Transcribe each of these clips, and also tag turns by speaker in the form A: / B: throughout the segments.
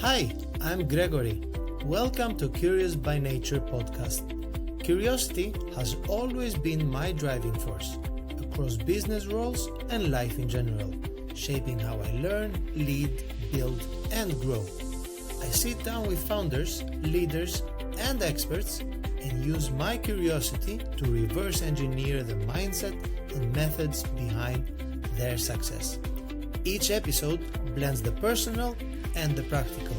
A: Hi, I'm Gregory. Welcome to Curious by Nature podcast. Curiosity has always been my driving force across business roles and life in general, shaping how I learn, lead, build, and grow. I sit down with founders, leaders, and experts and use my curiosity to reverse engineer the mindset and methods behind their success. Each episode blends the personal and the practical,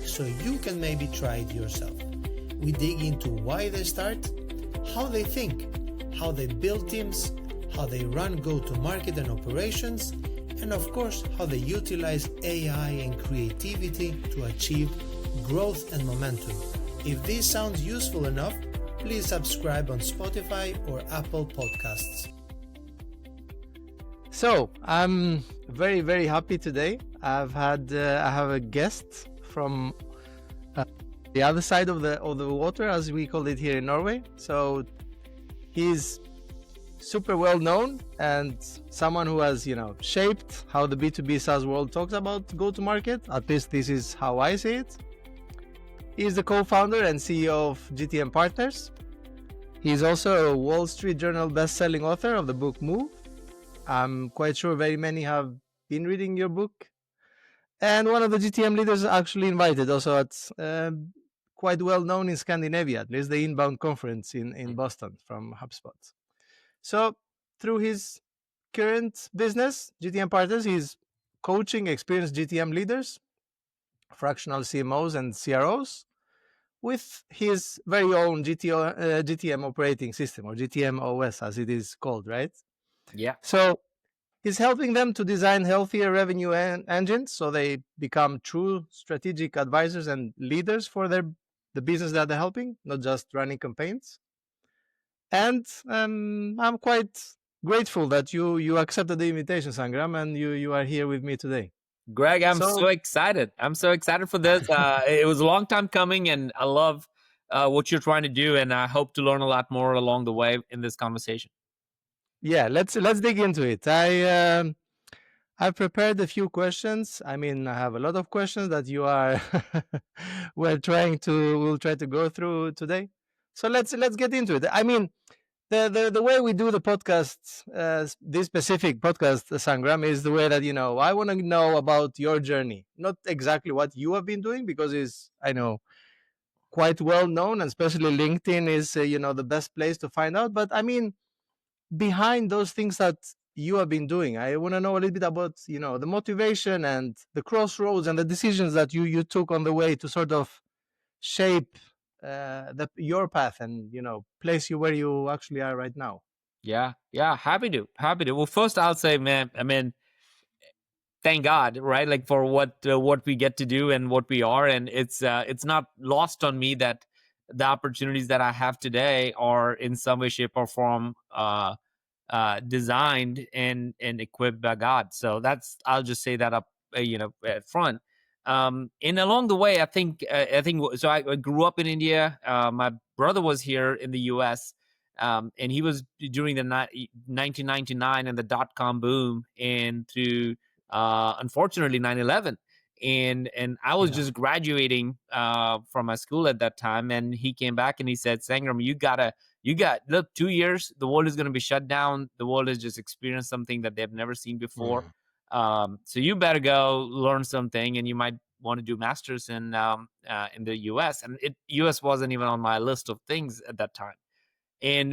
A: so you can maybe try it yourself. We dig into why they start, how they think, how they build teams, how they run go-to-market and operations, and of course, how they utilize AI and creativity to achieve growth and momentum. If this sounds useful enough, please subscribe on Spotify or Apple Podcasts.
B: So I'm very, very happy today. I have a guest from the other side of the water, as we call it here in Norway. So he's super well known and someone who has, shaped how the B2B SaaS world talks about go-to-market. At least this is how I see it. He's the co-founder and CEO of GTM Partners. He's also a Wall Street Journal best-selling author of the book Move. I'm quite sure very many have been reading your book. And one of the GTM leaders actually invited, also at quite well known in Scandinavia, at least the Inbound conference in Boston from HubSpot. So through his current business, GTM Partners, he's coaching experienced GTM leaders, fractional CMOs and CROs, with his very own GTM operating system, or GTM OS as it is called, right?
C: Yeah.
B: So he's helping them to design healthier revenue engines so they become true strategic advisors and leaders for the business that they're helping, not just running campaigns. And I'm quite grateful that you accepted the invitation, Sangram, and you are here with me today.
C: Greg, I'm so excited. I'm so excited for this. It was a long time coming, and I love what you're trying to do, and I hope to learn a lot more along the way in this conversation.
B: Yeah, let's dig into it. I've prepared a few questions. I mean, I have a lot of questions that you are we'll try to go through today. So let's get into it. I mean, the way we do the podcast, this specific podcast, Sangram, is the way that I want to know about your journey, not exactly what you have been doing, because it's, I know, quite well known, and especially LinkedIn is the best place to find out. But I mean, behind those things that you have been doing, I want to know a little bit about the motivation and the crossroads and the decisions that you took on the way to sort of shape your path and place you where you actually are right now.
C: Yeah, happy to. Well, first I'll say, man, I mean, thank God, right? Like for what we get to do and what we are, and it's not lost on me that the opportunities that I have today are in some way, shape, or form designed and equipped by God. So I'll just say that up, at front. And along the way, I think so. I grew up in India. My brother was here in the U.S. And he was during the 1999 and the dot-com boom, and through unfortunately 9/11. And I was just graduating from my school at that time, and he came back and he said, Sangram, you got look, 2 years, the world is going to be shut down. The world has just experienced something that they've never seen before. So you better go learn something, and you might want to do masters in the US. And US wasn't even on my list of things at that time.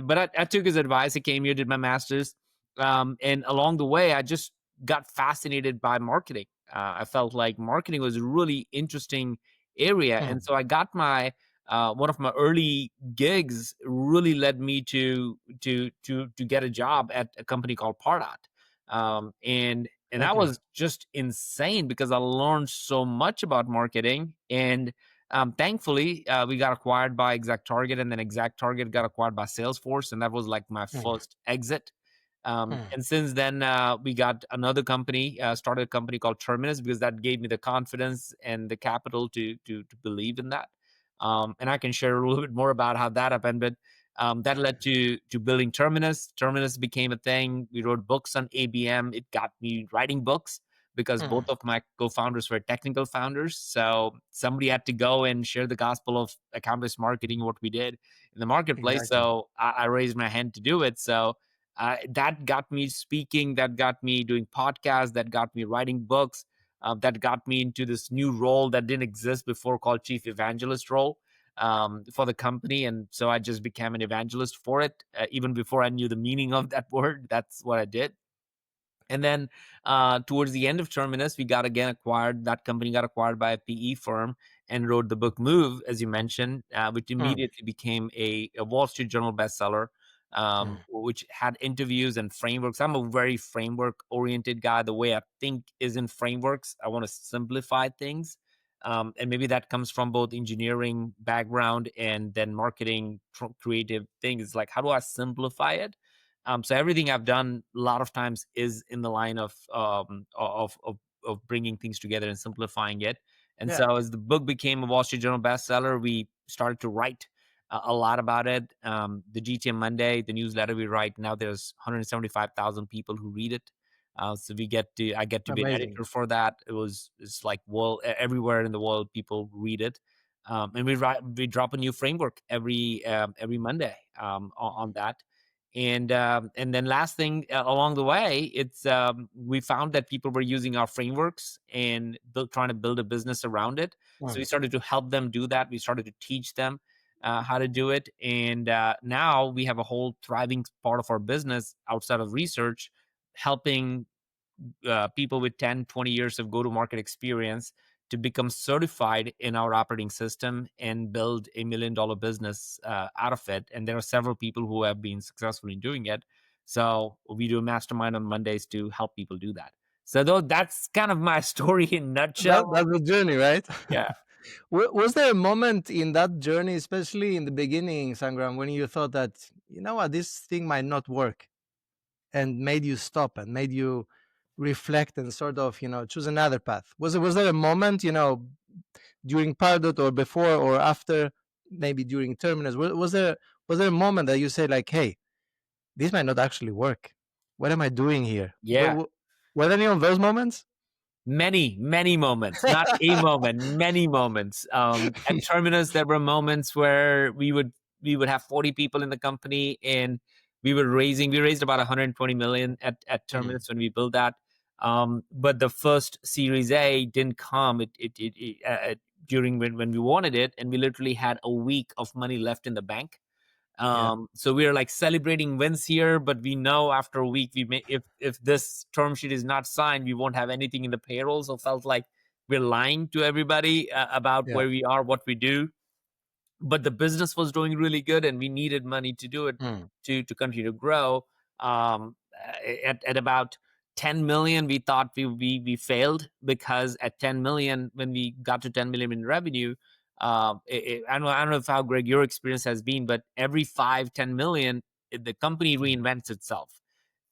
C: But I took his advice. I came here, did my masters. And along the way, I just got fascinated by marketing. I felt like marketing was a really interesting area. And so I got my one of my early gigs really led me to get a job at a company called Pardot. And that was just insane because I learned so much about marketing. And thankfully, we got acquired by ExactTarget, and then ExactTarget got acquired by Salesforce. And that was like my first exit. And since then, we got another company, started a company called Terminus, because that gave me the confidence and the capital to believe in that. And I can share a little bit more about how that happened, but that led to building Terminus. Terminus became a thing. We wrote books on ABM. It got me writing books. because both of my co-founders were technical founders. So somebody had to go and share the gospel of account-based marketing, what we did in the marketplace.
B: Exactly.
C: So I raised my hand to do it. So that got me speaking, that got me doing podcasts, that got me writing books, that got me into this new role that didn't exist before called Chief Evangelist role for the company. And so I just became an evangelist for it. Even before I knew the meaning of that word, that's what I did. And then towards the end of Terminus, we got again acquired. That company got acquired by a PE firm and wrote the book Move, as you mentioned, which immediately became a Wall Street Journal bestseller, which had interviews and frameworks. I'm a very framework-oriented guy. The way I think is in frameworks. I want to simplify things. And maybe that comes from both engineering background and then marketing, creative things. Like, how do I simplify it? So everything I've done a lot of times is in the line of bringing things together and simplifying it. And so as the book became a Wall Street Journal bestseller, we started to write a lot about it. The GTM Monday, the newsletter we write now, there's 175,000 people who read it. So I get to be an editor for that. It's like everywhere in the world people read it. And we drop a new framework every Monday on that. And then last thing along the way, it's we found that people were using our frameworks and trying to build a business around it. So we started to help them do that. We started to teach them how to do it. And now we have a whole thriving part of our business outside of research, helping people with 10, 20 years of go-to-market experience to become certified in our operating system and build $1 million business out of it. And there are several people who have been successful in doing it. So we do a mastermind on Mondays to help people do that. So that's kind of my story in a nutshell.
B: That's the journey, right?
C: Yeah.
B: Was there a moment in that journey, especially in the beginning, Sangram, when you thought that, you know what, this thing might not work, and made you stop and made you reflect and sort of, choose another path? Was there a moment, during Pardot or before or after, maybe during Terminus, was there a moment that you said like, hey, this might not actually work? What am I doing here?
C: Yeah.
B: Were there any of those moments?
C: Many moments, not a moment, many moments. At Terminus, there were moments where we would have 40 people in the company, and we raised about 120 million at Terminus when we built that. But the first Series A didn't come during when we wanted it, and we literally had a week of money left in the bank. So we are like celebrating wins here, but we know after a week, if this term sheet is not signed, we won't have anything in the payroll. So felt like we're lying to everybody about where we are, what we do. But the business was doing really good, and we needed money to do it to continue to grow. At about 10 million, we thought we failed, because at 10 million, when we got to 10 million in revenue, I don't know how, Greg, your experience has been, but every 5-10 million, the company reinvents itself,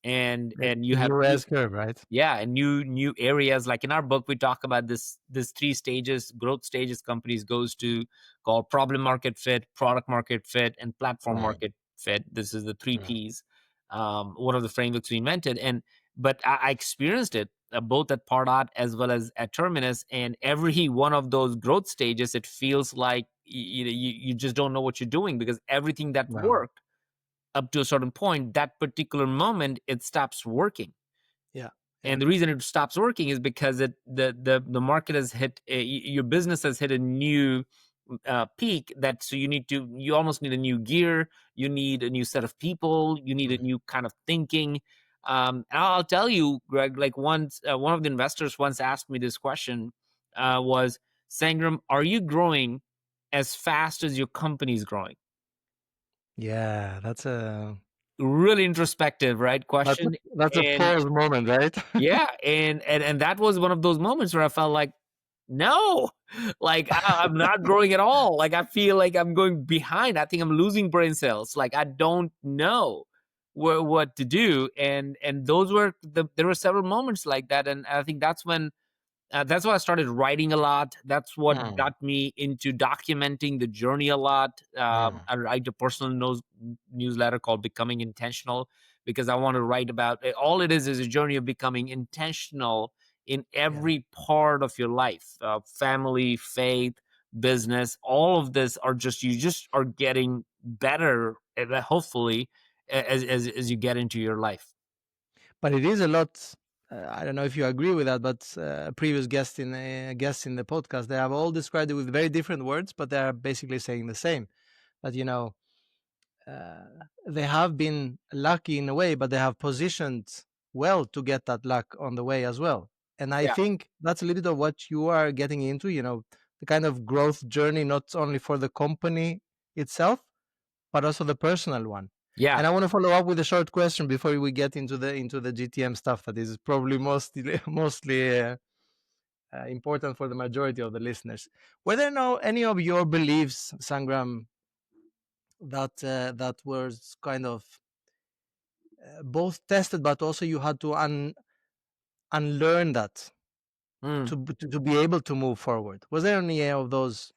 C: and you have
B: new S curve, right?
C: Yeah, and new areas. Like in our book, we talk about this 3 stages, growth stages companies goes to, called problem market fit, product market fit, and platform market fit. This is the 3 Ps. One of the frameworks we invented, but I experienced it both at Pardot as well as at Terminus, and every one of those growth stages, it feels like you just don't know what you're doing, because everything that worked up to a certain point, that particular moment, it stops working. And the reason it stops working is because the market has hit your business has hit a new peak, so you almost need a new gear, you need a new set of people, you need a new kind of thinking. And I'll tell you, Greg, like once one of the investors once asked me this question, was, Sangram, are you growing as fast as your company's growing?
B: Yeah, that's a
C: really introspective, right, question.
B: That's a pause moment, right?
C: Yeah, and that was one of those moments where I felt like, no, like I'm not growing at all. Like I feel like I'm going behind. I think I'm losing brain cells. Like I don't know what to do. And those were there were several moments like that. And I think that's why I started writing a lot. That's what got me into documenting the journey a lot. I write a personal newsletter called Becoming Intentional, because I want to write about all it is a journey of becoming intentional in every part of your life, family, faith, business. All of this are you just are getting better, hopefully, as you get into your life.
B: But it is a lot. I don't know if you agree with that, but previous guests in the podcast, they have all described it with very different words, but they are basically saying the same. That they have been lucky in a way, but they have positioned well to get that luck on the way as well. And I
C: Yeah.
B: think that's a little bit of what you are getting into. The kind of growth journey, not only for the company itself, but also the personal one.
C: Yeah.
B: And I want to follow up with a short question before we get into the GTM stuff that is probably mostly important for the majority of the listeners. Were there any of your beliefs, Sangram, that was kind of both tested, but also you had to unlearn that
C: Mm.
B: to be able to move forward? Was there any of those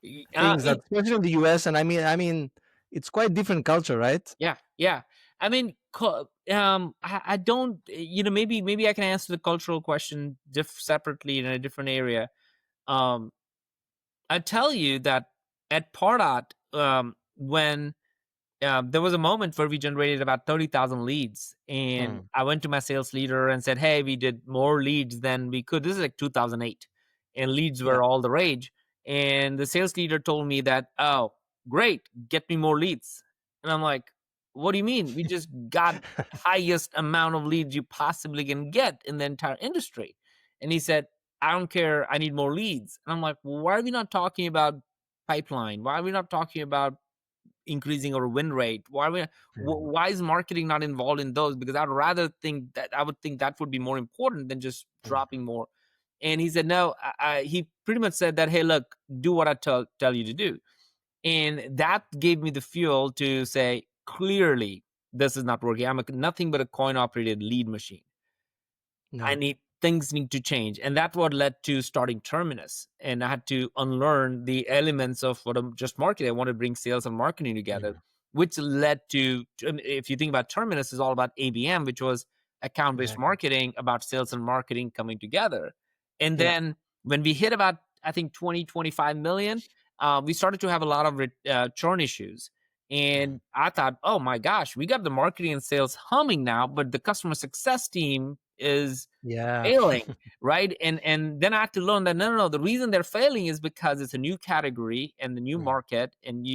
B: things that,
C: It,
B: especially in the US, and I mean, it's quite different culture, right?
C: yeah. I mean, I don't, maybe I can answer the cultural question separately in a different area. I tell you that at Pardot, when there was a moment where we generated about 30,000 leads, and I went to my sales leader and said, "Hey, we did more leads than we could." This is like 2008, and leads
B: Yeah.
C: were all the rage. And the sales leader told me that, "Oh, great, get me more leads." And I'm like, "What do you mean? We just got highest amount of leads you possibly can get in the entire industry." And he said, "I don't care. I need more leads." And I'm like, well, "Why are we not talking about pipeline? Why are we not talking about increasing our win rate? Why is marketing not involved in those? Because I would think that would be more important than just dropping more." And he said, "No." He pretty much said that, "Hey, look, do what I tell you to do." And that gave me the fuel to say, clearly, this is not working. I'm nothing but a coin operated lead machine.
B: No.
C: Things need to change. And that's what led to starting Terminus. And I had to unlearn the elements of what I'm just marketing. I want to bring sales and marketing together, which led to, if you think about Terminus, is all about ABM, which was account-based
B: Exactly.
C: marketing, about sales and marketing coming together. And
B: Yeah.
C: then when we hit about, I think, 20, 25 million, we started to have a lot of churn issues. And I thought, oh my gosh, we got the marketing and sales humming now, but the customer success team is
B: Yeah.
C: failing, right? And then I had to learn that no, the reason they're failing is because it's a new category and the new market, and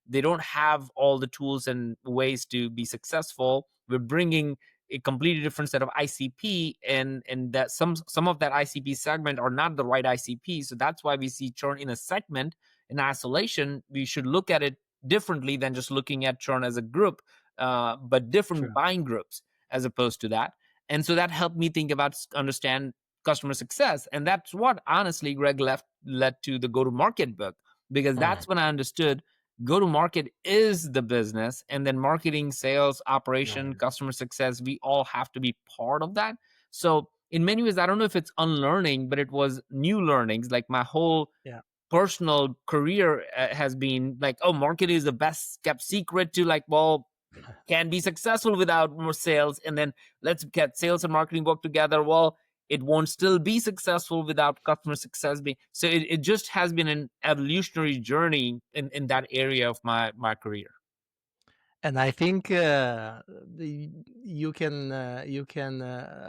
C: they don't have all the tools and ways to be successful. We're bringing a completely different set of ICP, and that some of that ICP segment are not the right ICP. So that's why we see churn in a segment in isolation. We should look at it differently than just looking at churn as a group, but different
B: True.
C: buying groups as opposed to that. And so that helped me think about, understand customer success. And that's what, honestly, Greg, led to the go-to-market book, because that's when I understood go-to-market is the business, and then marketing, sales, operation, customer success, we all have to be part of that. So in many ways, I don't know if it's unlearning, but it was new learnings. Like my whole personal career has been like, oh, marketing is the best kept secret to, like, well, can be successful without more sales, and then let's get sales and marketing work together. Well, it won't still be successful without customer success being. So it just has been an evolutionary journey in that area of my career.
B: And I think you can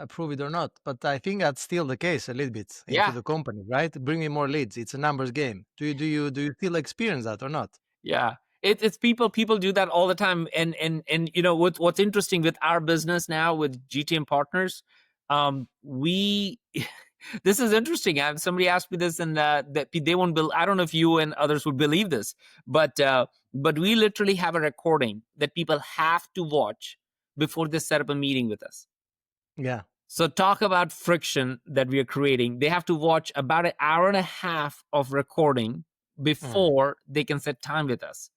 B: approve it or not, but I think that's still the case a little bit into
C: Yeah.
B: the company, right? Bringing more leads. It's a numbers game. Do you still experience that or not?
C: Yeah. It's people do that all the time. And what's interesting with our business now with GTM Partners, we this is interesting. Somebody asked me this, and that they won't believe. I don't know if you and others would believe this, but we literally have a recording that people have to watch before they set up a meeting with us.
B: Yeah.
C: So talk about friction that we are creating. They have to watch about an hour and a half of recording before they can set time with us.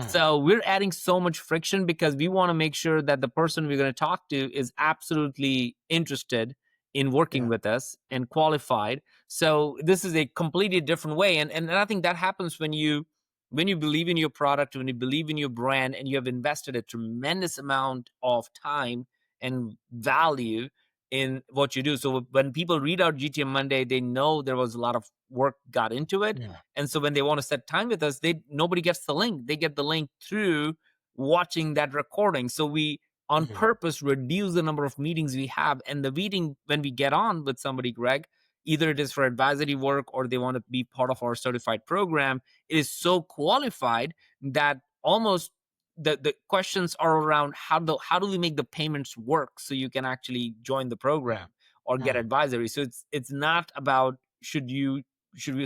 C: So we're adding so much friction because we want to make sure that the person we're going to talk to is absolutely interested in working with us and qualified. So this is a completely different way. And I think that happens when you believe in your product, when you believe in your brand, and you have invested a tremendous amount of time and value. in what you do. So when people read out GTM Monday, they know there was a lot of work got into it.
B: Yeah.
C: And so when they want to set time with us, nobody gets the link. They get the link through watching that recording. So we on
B: Mhm.
C: purpose reduce the number of meetings we have. And the meeting, when we get on with somebody, Greg, either it is for advisory work or they want to be part of our certified program, it is so qualified that almost the questions are around how do we make the payments work so you can actually join the program or get
B: Mm.
C: advisory. So it's not about should we.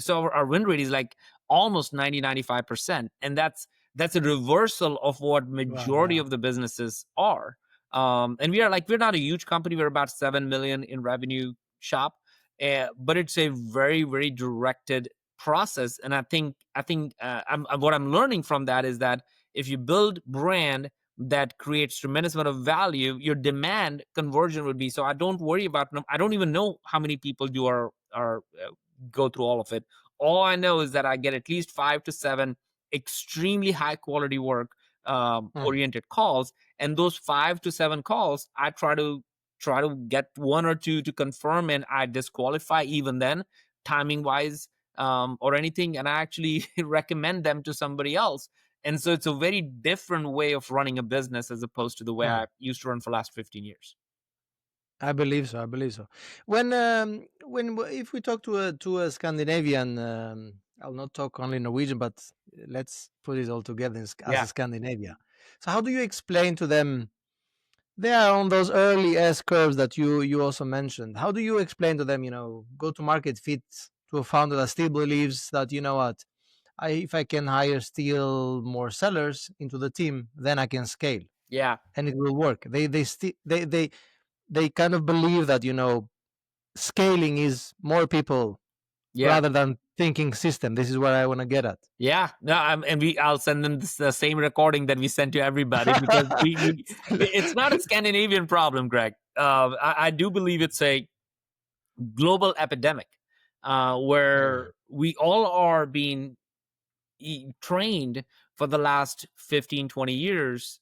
C: So our win rate is like almost 90-95%, and that's a reversal of what
B: Wow,
C: majority
B: yeah.
C: of the businesses are. And we're not a huge company. We're about 7 million in revenue shop, but it's a very, very directed process. And what I'm learning from that is that if you build brand that creates tremendous amount of value, your demand conversion would be. So I don't worry about. I don't even know how many people do go through all of it. All I know is that I get at least 5 to 7 extremely high quality work
B: Mm.
C: oriented calls, and those 5 to 7 calls, I try to get 1 or 2 to confirm, and I disqualify even then, timing wise, or anything, and I actually recommend them to somebody else. And so it's a very different way of running a business as opposed to the way
B: Mm.
C: I used to run for the last 15 years.
B: I believe so. I believe so. If we talk to a Scandinavian, I'll not talk only Norwegian, but let's put it all together as
C: Yeah.
B: a Scandinavia. So how do you explain to them? They are on those early S curves that you also mentioned. How do you explain to them, go to market fit to a founder that still believes that, you know what, if I can hire still more sellers into the team, then I can scale
C: Yeah.
B: and it will work. They kind of believe that, scaling is more people
C: Yeah.
B: rather than thinking system. This is what I want to get at.
C: Yeah, no, I'll send them the same recording that we sent to everybody, because it's not a Scandinavian problem, Greg. I do believe it's a global epidemic,
B: Mm.
C: where we all are being trained for the last 15-20 years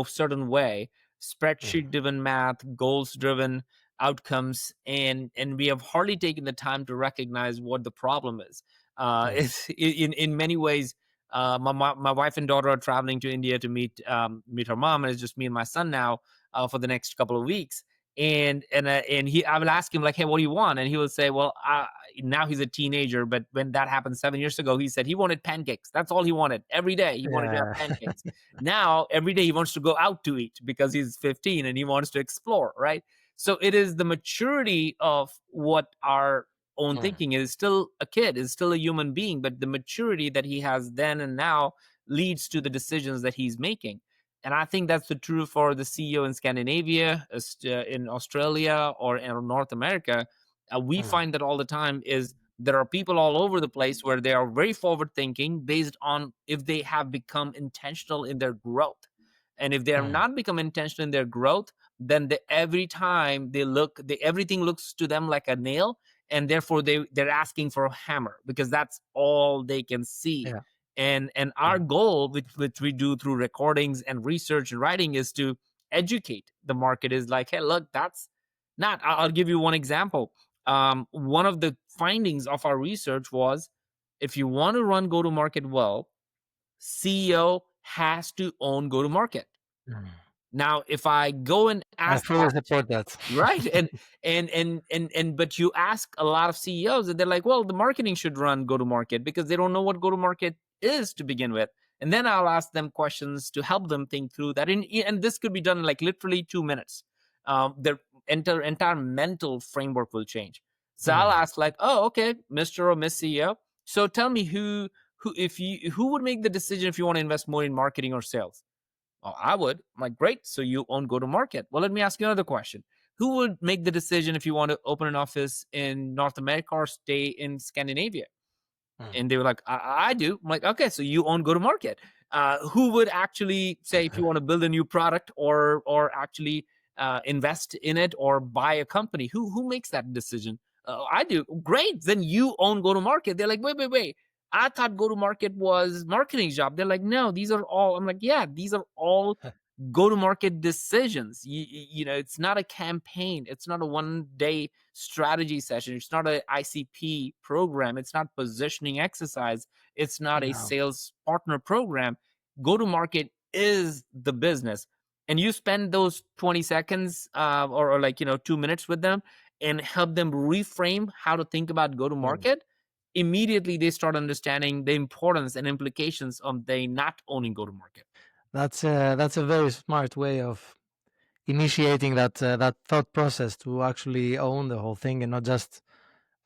C: certain way,
B: Mm.
C: spreadsheet driven math, goals driven outcomes, and we have hardly taken the time to recognize what the problem is.
B: Mm.
C: It's in many ways. My wife and daughter are traveling to India to meet her mom, and it's just me and my son now, for the next couple of weeks. I will ask him like, "Hey, what do you want?" And he will say, "Well, now he's a teenager, but when that happened 7 years ago, he said he wanted pancakes. That's all he wanted. Every day he wanted to have
B: Yeah.
C: pancakes. Now every day he wants to go out to eat because he's 15 and he wants to explore, right? So it is the maturity of what our own
B: Mm.
C: thinking is. Still a kid, is still a human being, but the maturity that he has then and now leads to the decisions that he's making. And I think that's the true for the CEO in Scandinavia, in Australia, or in North America. We
B: Mm.
C: find that all the time is there are people all over the place where they are very forward thinking based on if they have become intentional in their growth. And if they have
B: Mm.
C: not become intentional in their growth, then every time everything looks to them like a nail, and therefore they're asking for a hammer because that's all they can see.
B: Yeah.
C: And our
B: Yeah.
C: goal, which we do through recordings and research and writing, is to educate the market. Is like, hey, look, that's not. I'll give you one example. One of the findings of our research was, if you want to run go to market well, CEO has to own go to market.
B: Mm.
C: Now, if I go and
B: I
C: ask
B: fully support that.
C: right, and but you ask a lot of CEOs and they're like, well, the marketing should run go to market, because they don't know what go to market is to begin with. And then I'll ask them questions to help them think through that, and this could be done in like literally 2 minutes. Their entire mental framework will change. So I'll
B: Mm.
C: ask like, oh, okay, Mr. or Miss CEO, so tell me who would make the decision if you want to invest more in marketing or sales? Oh, I would. I'm like, great. So you own go to market. Well, let me ask you another question. Who would make the decision if you want to open an office in North America or stay in Scandinavia?
B: Mm.
C: And they were like, I do. I'm like, okay, so you own go to market. Who would actually say if you want to build a new product or actually invest in it or buy a company? Who makes that decision? I do. Great. Then you own go to market. They're like, wait. I thought go to market was marketing job. They're like, no, these are all. I'm like, yeah, these are all go-to-market decisions. It's not a campaign. It's not a one-day strategy session. It's not an ICP program. It's not positioning exercise. It's not a
B: No.
C: sales partner program. Go-to-market is the business. And you spend those 20 seconds or 2 minutes with them and help them reframe how to think about go-to-market. Immediately they start understanding the importance and implications of they not owning go-to-market.
B: That's a very smart way of initiating that thought process to actually own the whole thing and not just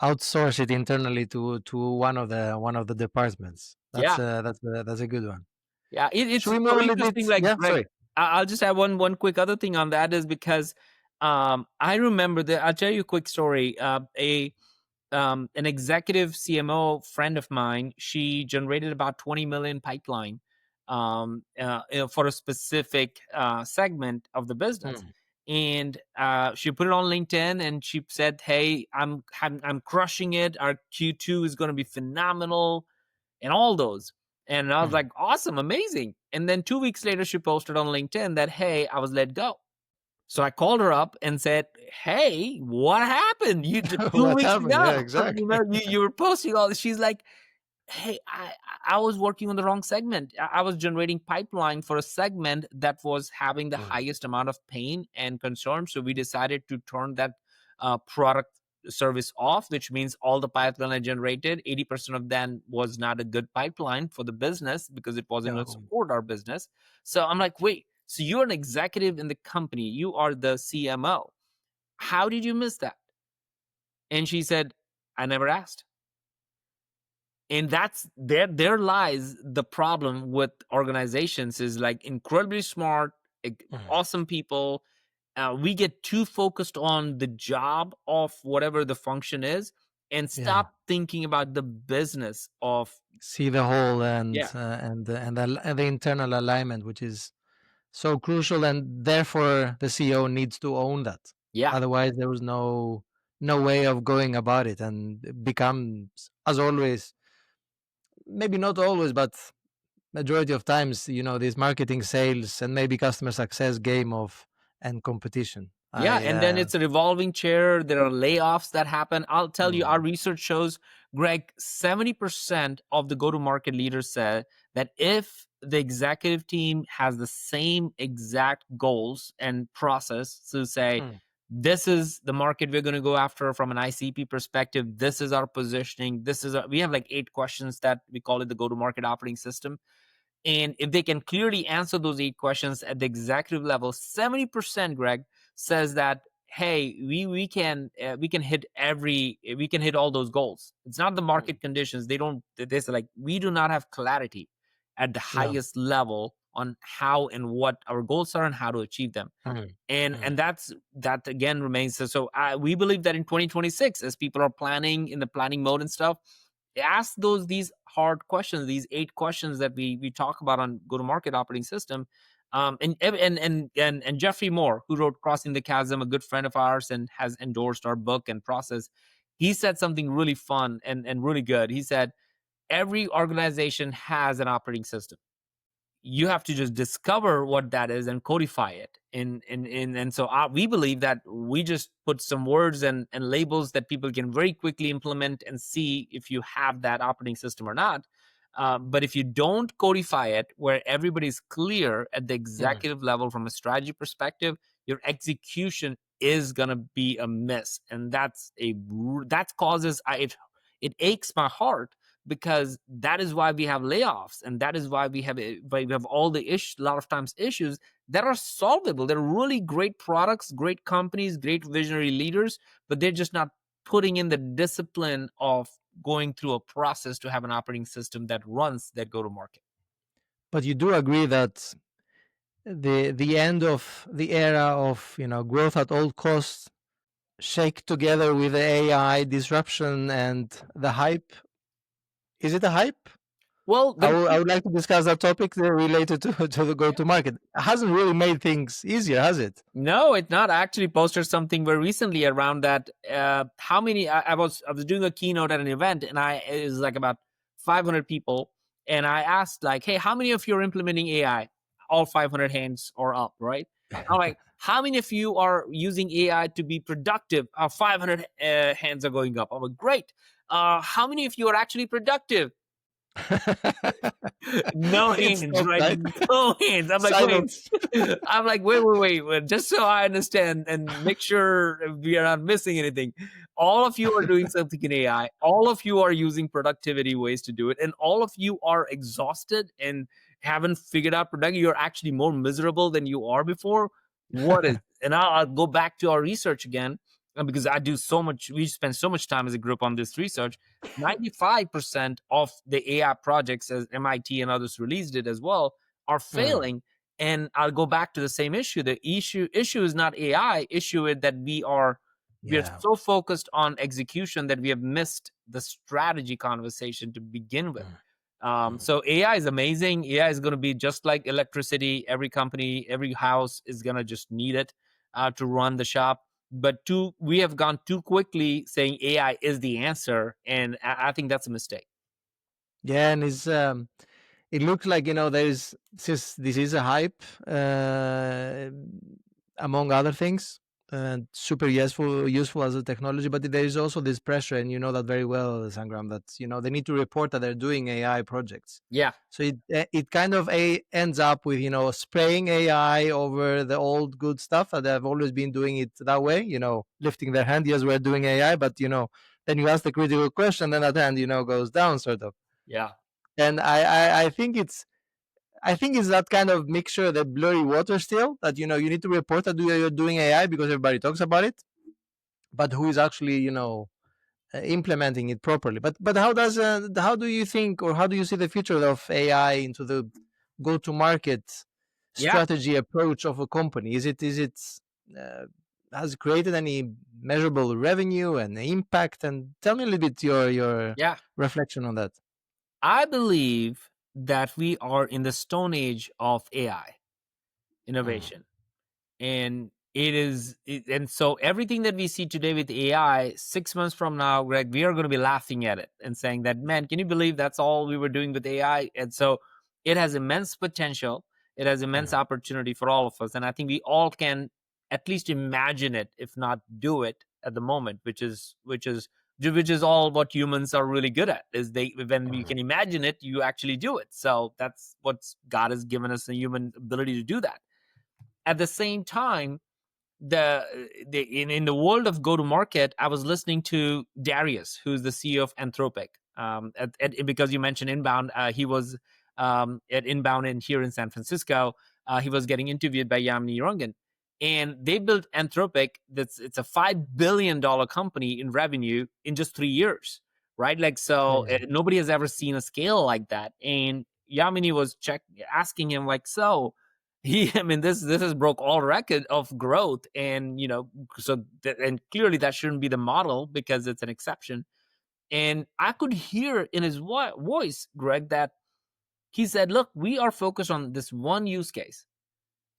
B: outsource it internally to one of the departments. That's a good one.
C: Yeah, it's
B: Should we move
C: so
B: a little
C: interesting.
B: bit? Yeah,
C: Greg,
B: sorry.
C: I'll just add one quick other thing on that is because I remember that I'll tell you a quick story. An executive CMO friend of mine, she generated about 20 million pipeline for a specific segment of the business. And she put it on LinkedIn and she said, "Hey, I'm crushing it. Our Q2 is going to be phenomenal," and all those. And I was like, "Awesome, amazing." And then 2 weeks later, she posted on LinkedIn that, "Hey, I was let go." So I called her up and said, "Hey, what happened? You did 2
B: What
C: weeks
B: happened? Yeah,
C: ago,
B: exactly.
C: you were posting all this." She's like, "Hey, I was working on the wrong segment. I was generating pipeline for a segment that was having the highest amount of pain and concern. So we decided to turn that product service off, which means all the pipeline I generated, 80% of them was not a good pipeline for the business because it wasn't going to support our business." So I'm like, "Wait, so you're an executive in the company. You are the CMO. How did you miss that?" And she said, "I never asked." And that's there lies the problem with organizations is like incredibly smart, awesome people. We get too focused on the job of whatever the function is and stop thinking about the business of
B: See the whole and
C: yeah
B: the internal alignment, which is so crucial, and therefore the CEO needs to own that.
C: yeah
B: Otherwise, there was no way of going about it, and it becomes, as always, maybe not always, but majority of times, this marketing, sales, and maybe customer success game of and competition.
C: Yeah, and then it's a revolving chair. There are layoffs that happen. I'll tell you, our research shows, Greg, 70% of the go-to-market leaders said that if the executive team has the same exact goals and process to say, this is the market we're going to go after from an ICP perspective, this is our positioning, we have like 8 questions that we call it the go-to-market operating system. And if they can clearly answer those 8 questions at the executive level, 70%, Greg, says that, hey, we can hit all those goals. It's not the market conditions. They say like, we do not have clarity at the highest level on how and what our goals are and how to achieve them. And that again remains. So we believe that in 2026, as people are planning in the planning mode and stuff, ask these hard questions, these 8 questions that we talk about on go-to-market operating system. And Jeffrey Moore, who wrote Crossing the Chasm, a good friend of ours and has endorsed our book and process, he said something really fun and really good. He said, every organization has an operating system. You have to just discover what that is and codify it. And so we believe that we just put some words and labels that people can very quickly implement and see if you have that operating system or not. But if you don't codify it, where everybody's clear at the executive level from a strategy perspective, your execution is going to be a miss. And that causes, it aches my heart, because that is why we have layoffs, and that is why we have all the a lot of times issues that are solvable. They're really great products, great companies, great visionary leaders, but they're just not putting in the discipline of going through a process to have an operating system that runs that go-to-market.
B: But you do agree that the end of the era of growth at all costs, shake together with the AI disruption and the hype. Is it a hype?
C: Well,
B: I would like to discuss that topic related to the go-to-market. It hasn't really made things easier, has it?
C: No, it's not. I actually posted something very recently around that. How many? I was doing a keynote at an event, and it was like about 500 people, and I asked like, "Hey, how many of you are implementing AI?" all 500 hands are up, right? I'm like, how many of you are using AI to be productive? 500 hands are going up. I'm like, great. How many of you are actually productive? No
B: It's
C: hands,
B: not
C: right?
B: right.
C: No hands. I'm like, wait.
B: Silence.
C: I'm like, wait. Just so I understand and make sure we are not missing anything. All of you are doing something in AI. All of you are using productivity ways to do it. And all of you are exhausted and haven't figured out productive. You're actually more miserable than you are before. What is, and I'll go back to our research again, because I do so much, we spend so much time as a group on this research. 95% of the AI projects, as MIT and others released it as well, are failing. And I'll go back to the same issue. The issue is not AI. Issue is that we are
B: Yeah.
C: so focused on execution that we have missed the strategy conversation to begin with. So AI is amazing. AI is going to be just like electricity. Every company, every house is going to just need it to run the shop. But we have gone too quickly saying AI is the answer, and I think that's a mistake.
B: Yeah, and it looks like, there's, since this is a hype, among other things, super useful as a technology, but there is also this pressure, and you know that very well, Sangram, that they need to report that they're doing AI projects.
C: Yeah.
B: So it kind of ends up with spraying AI over the old good stuff that they've always been doing it that way. Lifting their hand, yes, we're doing AI, but then you ask the critical question, then that hand goes down, sort of.
C: Yeah.
B: And I think it's that kind of mixture, the blurry water still, that you need to report that you're doing AI because everybody talks about it, but who is actually implementing it properly. But how do you think, or how do you see the future of AI into the go-to-market
C: Yeah.
B: strategy approach of a company? Is it has it created any measurable revenue and impact? And tell me a little bit your
C: Yeah.
B: reflection on that.
C: I believe that we are in the stone age of AI innovation. And and so everything that we see today with AI, 6 months from now, Greg, we are going to be laughing at it and saying that, man, can you believe that's all we were doing with AI? And so it has immense potential. It has immense opportunity for all of us. And I think we all can at least imagine it, if not do it at the moment, which is all what humans are really good at, is when you can imagine it, you actually do it. So that's what God has given us, the human ability to do that. At the same time, in the world of go-to-market, I was listening to Darius, who's the CEO of Anthropic. Because you mentioned Inbound, he was at Inbound here in San Francisco. He was getting interviewed by Yamini Rangan. And they built Anthropic. It's a $5 billion company in revenue in just 3 years, right? Like, so nobody has ever seen a scale like that. And Yamini was asking him, like, so this has broke all record of growth, and and clearly that shouldn't be the model because it's an exception. And I could hear in his voice, Greg, that he said, look, we are focused on this one use case.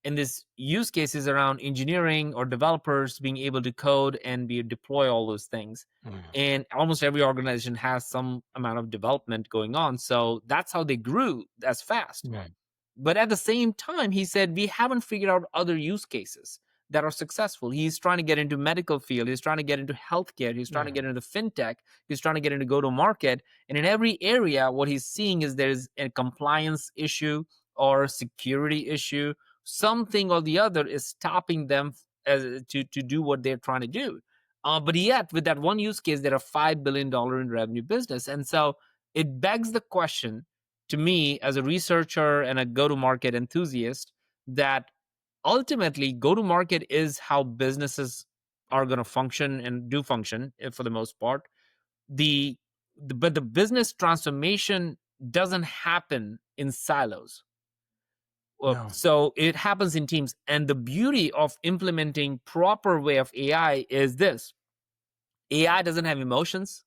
C: And this use case is around engineering or developers being able to code and deploy all those things. And almost every organization has some amount of development going on. So that's how they grew as fast. But at the same time, he said, we haven't figured out other use cases that are successful. He's trying to get into medical field. He's trying to get into healthcare. He's trying to get into fintech. He's trying to get into go-to-market. And in every area, what he's seeing is there's a compliance issue or security issue. Something or the other is stopping them to do what they're trying to do. But yet, with that one use case, they're a $5 billion in revenue business. And so it begs the question, to me, as a researcher and a go-to-market enthusiast, that ultimately go-to-market is how businesses are going to function and do function for the most part. But the business transformation doesn't happen in silos. So it happens in teams. And the beauty of implementing proper way of AI is this: AI doesn't have emotions.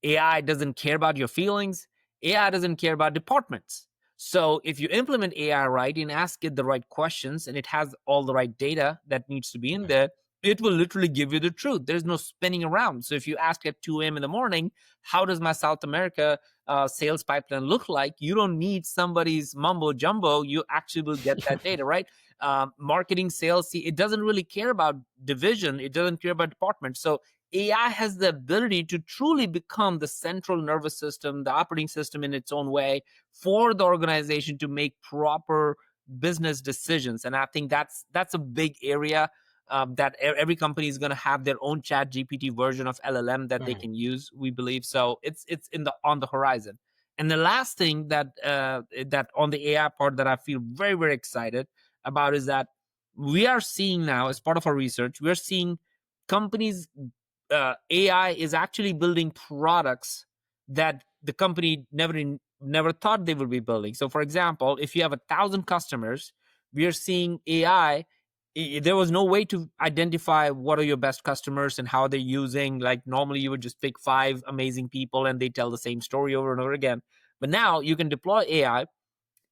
C: AI doesn't care about your feelings. AI doesn't care about departments. So if you implement AI right and ask it the right questions, and it has all the right data that needs to be in there, it will literally give you the truth. There's no spinning around. So if you ask at 2 a.m. in the morning, how does my South America sales pipeline look like, you don't need somebody's mumbo jumbo. You actually will get that data, right? Marketing, sales, see, it doesn't really care about division. It doesn't care about department. So AI has the ability to truly become the central nervous system, the operating system in its own way for the organization to make proper business decisions. And I think that's a big area, that every company is going to have their own chat GPT version of LLM that they can use, we believe. So it's on the horizon. And the last thing that that on the AI part that I feel very, very excited about is that we are seeing now, as part of our research, we're seeing companies, AI is actually building products that the company never thought they would be building. So for example, if you have 1,000 customers, we are seeing AI. There was no way to identify what are your best customers and how they're using. Like normally you would just pick 5 amazing people and they tell the same story over and over again. But now you can deploy AI.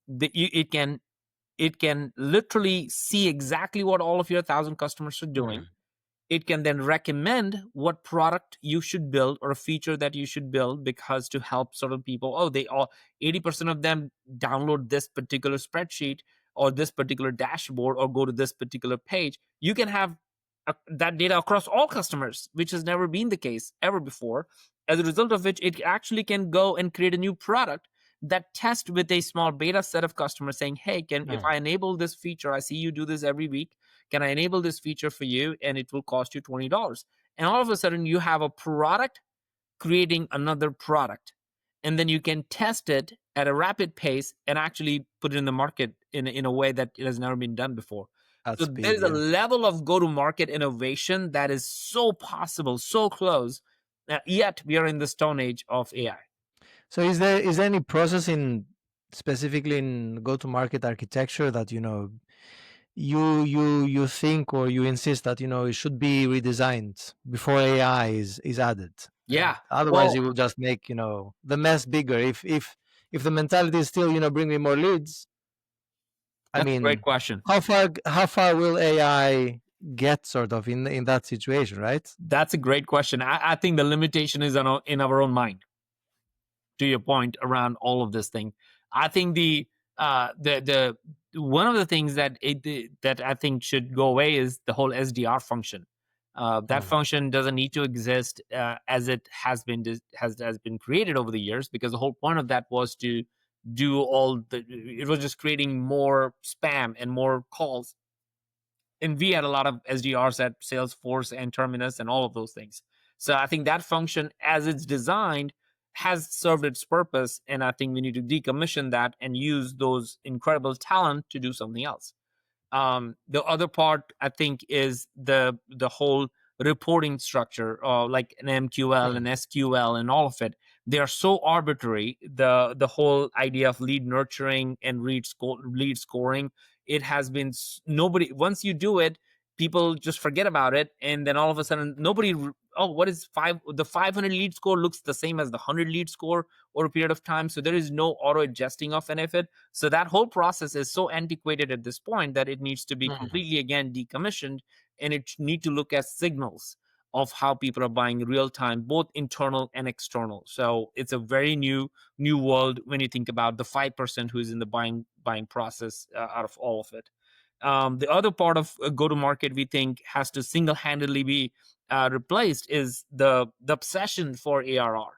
C: It can literally see exactly what all of your 1,000 customers are doing. It can then recommend what product you should build or a feature that you should build, because to help sort of people, oh, they all 80% of them download this particular spreadsheet or this particular dashboard or go to this particular page. You can have that data across all customers, which has never been the case ever before. As a result of which, it actually can go and create a new product that test with a small beta set of customers, saying, hey, if I enable this feature, I see you do this every week, can I enable this feature for you? And it will cost you $20. And all of a sudden you have a product creating another product. And then you can test it at a rapid pace and actually put it in the market in a way that it has never been done before.
B: At
C: So
B: speed,
C: there's a
B: yeah.
C: level of go-to-market innovation that is so possible, so close, yet we are in the stone age of AI.
B: So is there any process in specifically in go-to-market architecture that you think or you insist that it should be redesigned before AI is added?
C: Yeah.
B: Otherwise,
C: Well,
B: it will just make the mess bigger. If the mentality is still bring me more leads, I
C: that's a great
B: mean,
C: question.
B: how far will AI get sort of in that situation, right?
C: That's a great question. I think the limitation is in our own mind. To your point around all of this thing, I think the one of the things that I think should go away is the whole SDR function. That function doesn't need to exist as it has been created over the years, because the whole point of that was to do it was just creating more spam and more calls. And we had a lot of SDRs at Salesforce and Terminus and all of those things. So I think that function, as it's designed, has served its purpose. And I think we need to decommission that and use those incredible talent to do something else. The other part, I think, is the whole reporting structure, like an MQL and SQL and all of it. They are so arbitrary. The whole idea of lead nurturing and lead scoring, it has been nobody. Once you do it, people just forget about it, and then all of a sudden, nobody. Oh, what is the 500 lead score looks the same as the 100 lead score over a period of time. So there is no auto adjusting of any of it. So that whole process is so antiquated at this point that it needs to be completely again decommissioned, and it need to look at signals of how people are buying real time, both internal and external. So it's a very new world when you think about the 5% who is in the buying process out of all of it. The other part of go-to-market we think has to single-handedly be replaced is the obsession for ARR.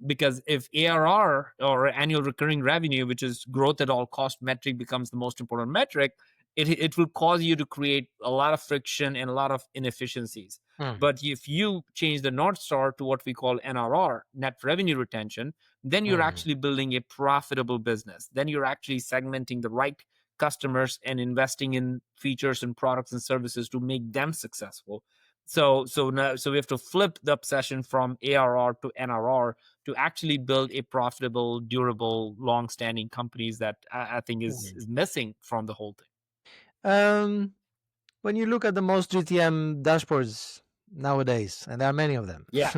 C: Because if ARR, or annual recurring revenue, which is growth at all cost metric, becomes the most important metric, it will cause you to create a lot of friction and a lot of inefficiencies. But if you change the North Star to what we call NRR, net revenue retention, then you're actually building a profitable business. Then you're actually segmenting the right customers and investing in features and products and services to make them successful. So we have to flip the obsession from ARR to NRR to actually build a profitable, durable, long-standing companies that I think is missing from the whole thing.
B: When you look at the most GTM dashboards nowadays, and there are many of them,
C: Yeah.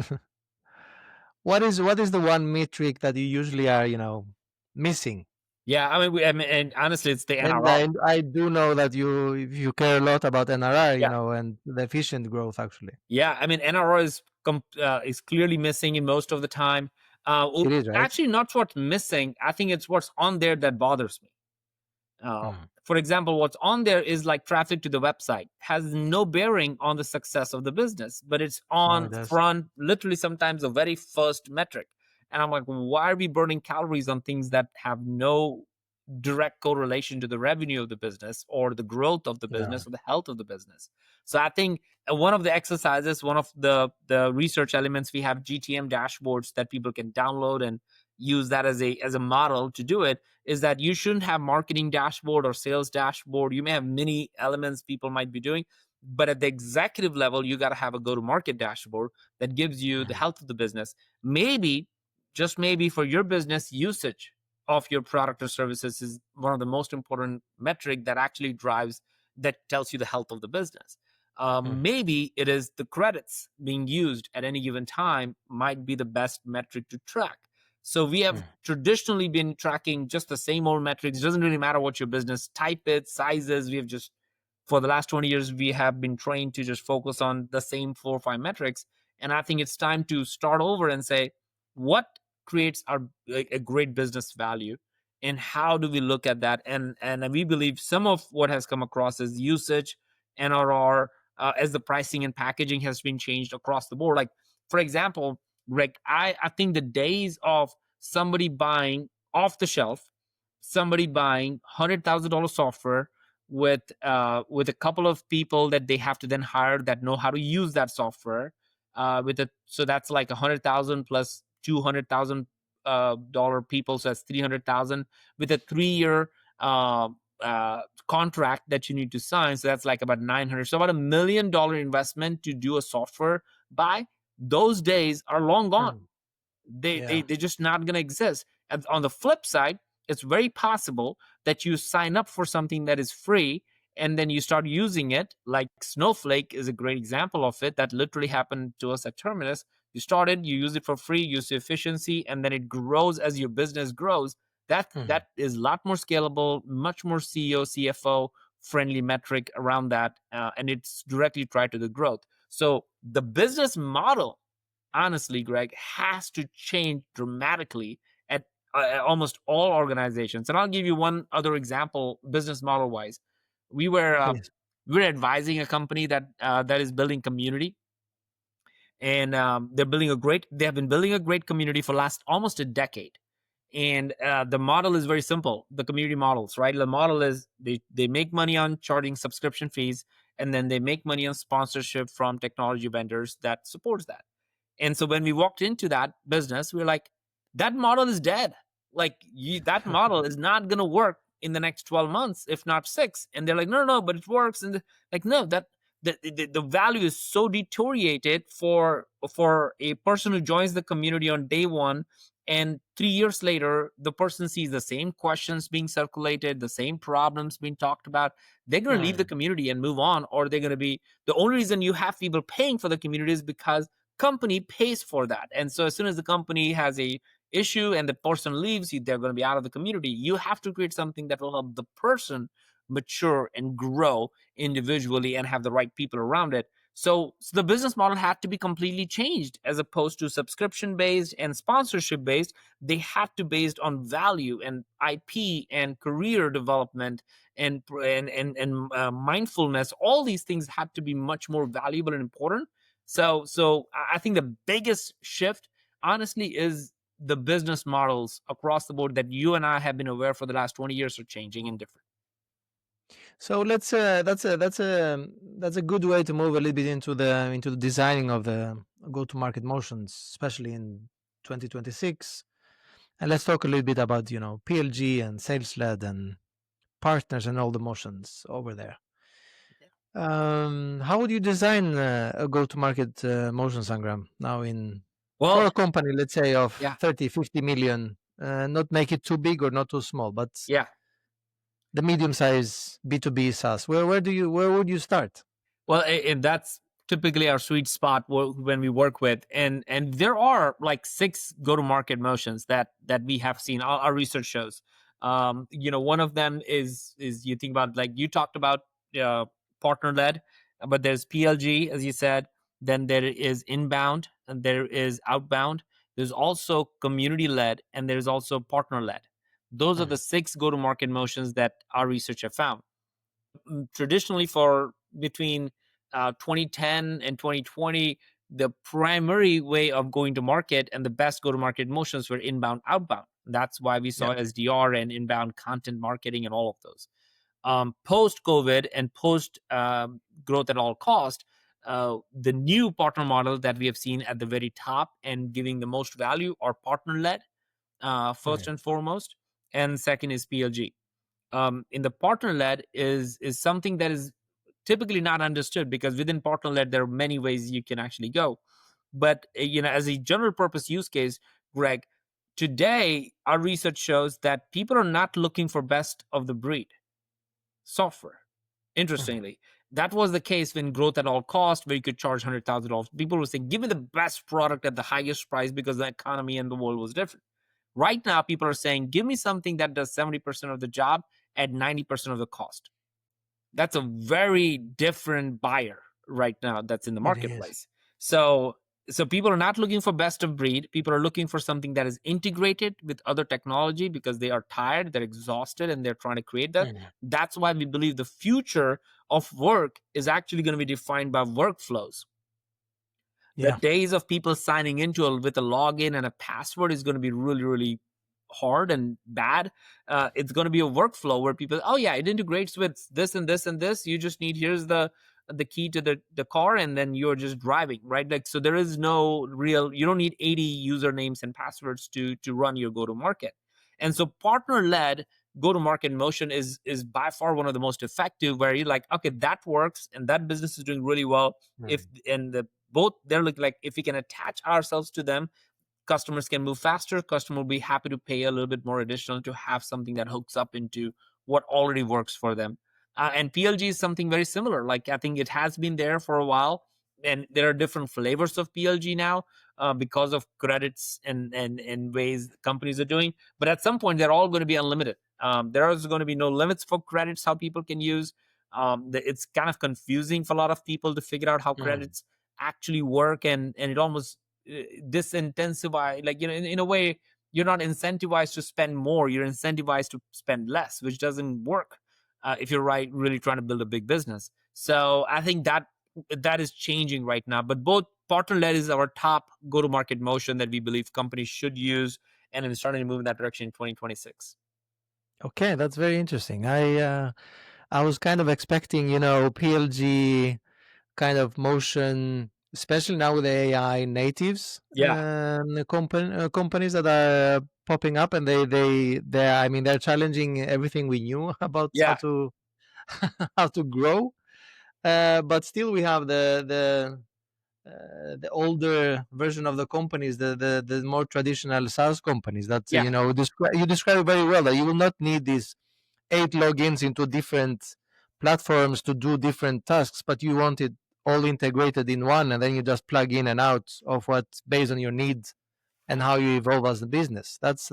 B: what is the one metric that you usually are missing?
C: Yeah, I mean, and honestly, it's the
B: And
C: NRR.
B: I do know that you care a lot about NRR,
C: Yeah.
B: and the efficient growth actually.
C: Yeah, I mean, NRR is clearly missing in most of the time.
B: It is, right?
C: Actually, not what's missing. I think it's what's on there that bothers me. For example, what's on there is like traffic to the website, has no bearing on the success of the business, but it's
B: No,
C: on
B: it does.
C: front, literally sometimes the very first metric. And I'm like, why are we burning calories on things that have no direct correlation to the revenue of the business or the growth of the
B: Yeah.
C: business or the health of the business? So I think one of the exercises, one of the research elements, we have GTM dashboards that people can download and use that as a model to do it, is that you shouldn't have marketing dashboard or sales dashboard. You may have many elements people might be doing, but at the executive level, you got to have a go-to-market dashboard that gives you the health of the business. Maybe, just maybe, for your business, usage of your product or services is one of the most important metric that actually drives, that tells you the health of the business. Maybe it is the credits being used at any given time might be the best metric to track. So we have traditionally been tracking just the same old metrics. It doesn't really matter what your business type is, sizes. We have just, for the last 20 years, we have been trained to just focus on the same 4 or 5 metrics. And I think it's time to start over and say, what creates a great business value, and how do we look at that? And we believe some of what has come across is usage, NRR, as the pricing and packaging has been changed across the board. Like, for example, Greg, I think the days of somebody buying off the shelf, somebody buying $100,000 software with a couple of people that they have to then hire that know how to use that software, so that's like 100,000 plus $200,000 people, so that's 300,000 with a 3-year contract that you need to sign. So that's like about 900. So about $1 million investment to do a software buy. Those days are long gone. They're just not going to exist. And on the flip side, it's very possible that you sign up for something that is free and then you start using it. Like Snowflake is a great example of it. That literally happened to us at Terminus. You started, you use it for free, use the efficiency, and then it grows as your business grows. That is a lot more scalable, much more CEO, CFO friendly metric around that, and it's directly tied to the growth. So the business model, honestly, Greg, has to change dramatically at almost all organizations. And I'll give you one other example, business model wise. We were advising a company that is building community, and they have been building a great community for last almost a decade. And the model is very simple. The community models, right? The model is they make money on charging subscription fees, and then they make money on sponsorship from technology vendors that supports that. And so when we walked into that business, we were like, that model is dead. Like that model is not going to work in the next 12 months, if not 6. And they're like, no, but it works. And like, no, that the value is so deteriorated for a person who joins the community on day one, and 3 years later, the person sees the same questions being circulated, the same problems being talked about. They're going to leave the community and move on, or they're going to be, the only reason you have people paying for the community is because company pays for that. And so as soon as the company has a issue and the person leaves, they're going to be out of the community. You have to create something that will help the person mature and grow individually and have the right people around it. So the business model had to be completely changed, as opposed to subscription based and sponsorship based. They had to be based on value and IP and career development and mindfulness. All these things had to be much more valuable and important. So I think the biggest shift, honestly, is the business models across the board that you and I have been aware for the last 20 years are changing and different.
B: So that's a good way to move a little bit into the designing of the go-to-market motions, especially in 2026. And let's talk a little bit about PLG and sales-led and partners and all the motions over there. How would you design a go-to-market motion, Sangram, now for a company, let's say, of 30, 50 million, not make it too big or not too small, but the medium-sized B2B SaaS? Where would you start?
C: Well, and that's typically our sweet spot when we work with, and there are like 6 go-to-market motions that we have seen. Our research shows. One of them is you think about, like you talked about, partner-led, but there's PLG, as you said. Then there is inbound and there is outbound. there's also community-led, and there's also partner-led. Those are the 6 go-to-market motions that our research have found. Traditionally, for between 2010 and 2020, the primary way of going to market and the best go-to-market motions were inbound, outbound. That's why we saw
B: Yeah.
C: SDR and inbound content marketing and all of those. Post-COVID and post growth at all cost, the new partner model that we have seen at the very top and giving the most value are partner-led, first and foremost, and second is PLG. In the partner-led is something that is typically not understood, because within partner-led there are many ways you can actually go. But as a general purpose use case, Greg, today our research shows that people are not looking for best of the breed software. Interestingly, that was the case when growth at all cost, where you could charge $100,000. People were saying, give me the best product at the highest price, because the economy and the world was different. Right now, people are saying, give me something that does 70% of the job at 90% of the cost. That's a very different buyer right now that's in the marketplace. So people are not looking for best of breed. People are looking for something that is integrated with other technology, because they are tired, they're exhausted, and they're trying to create that. That's why we believe the future of work is actually going to be defined by workflows. The days of people signing into with a login and a password is going to be really, really hard and bad. It's going to be a workflow where people, oh yeah, it integrates with this and this and this. You just need, here's the key to the car, and then you're just driving, right? Like, so there is no real, you don't need 80 usernames and passwords to run your go-to-market. And so partner-led go-to-market motion is by far one of the most effective, where you're like, okay, that works and that business is doing really well. They're like, if we can attach ourselves to them, customers can move faster. Customer will be happy to pay a little bit more additional to have something that hooks up into what already works for them. And PLG is something very similar. Like, I think it has been there for a while, and there are different flavors of PLG now because of credits and ways companies are doing. But at some point, they're all going to be unlimited. There is going to be no limits for credits, how people can use. It's kind of confusing for a lot of people to figure out how credits actually work, and it almost disincentivize, like, in a way, you're not incentivized to spend more, you're incentivized to spend less, which doesn't work if you're really trying to build a big business. So I think that is changing right now. But both partner-led is our top go-to-market motion that we believe companies should use, and it's starting to move in that direction in 2026.
B: Okay, that's very interesting. I was kind of expecting, PLG kind of motion, especially now with the AI natives, companies that are popping up, and they're challenging everything we knew about how to how to grow. But still, we have the older version of the companies, the more traditional SaaS companies that you describe very well, that you will not need these 8 logins into different platforms to do different tasks, but you want it all integrated in one, and then you just plug in and out of what's based on your needs and how you evolve as a business. That's